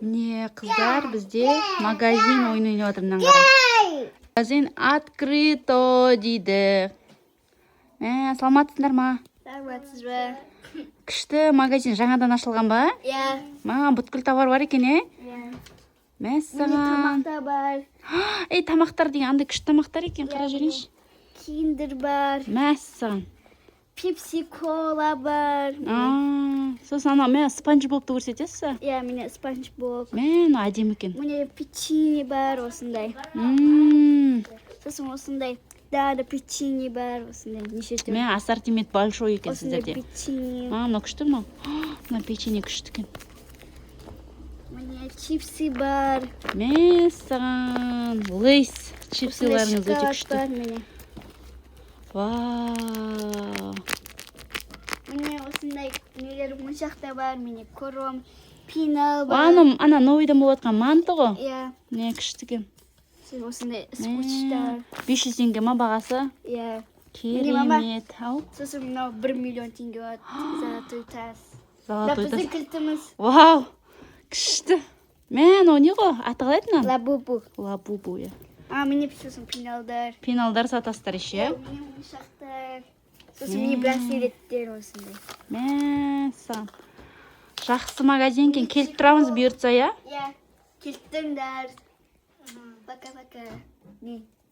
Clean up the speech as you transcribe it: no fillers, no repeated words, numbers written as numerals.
Міне қыздар бізде магазин ойын ойнап жатыр, мынаны қараңыз. Магазин открыто дейді. Саламатсыздар ма? Саламатсыз ба? Күшті магазин жаңадан ашылған ба? Иә. Бүткіл товар бар екен, Иә. Мәссаған. Тамақтар бар. Тамақтар деген андай күшті тамақтар екен, қара жүрейінші. Киндер бар. Мәссаған. Пепси кола бар. Сосын ана спанч бобты көрсетесіз? Иә, міне спанч боб. Әдемі екен. Міне печенье бар осындай. Сосын осындай да печенье бар осындай. Неше түрлі. Ассортимент большой екен сіздерде. Осындай печенье. Мынау күшті мынау. Мына печенье күшті екен. Міне чипсы бар. Мәссаған. Лейс чипсыларыңыз өте күшті. Бар міне. Вау. Міне осындай нелер мұншақта бар. Міне кором, пинал бар. Ана новыйдан болып атқан манты ғой. Иә. Күшті екен. Осындай скотчтар. 500 теңге ма бағасы? Иә. Керемет. Сосын мынау 1 миллион теңге болады. Золотой тас. Золотой тас. Біздің кілтіміз. Вау. Күшті. О не ғой? Аты қалай еді? Лабубу. Лабубу, иә. Міне сосын пиналдар. Пиналдар сатасыздар еще? Міне мұншақтар. Сосын міне браслеттер осындай. Мәссаған. Жақсы магазин екен. Келіп тұрамыз бұйыртса, иә? Иә. Келттіңдер. Пока-пока.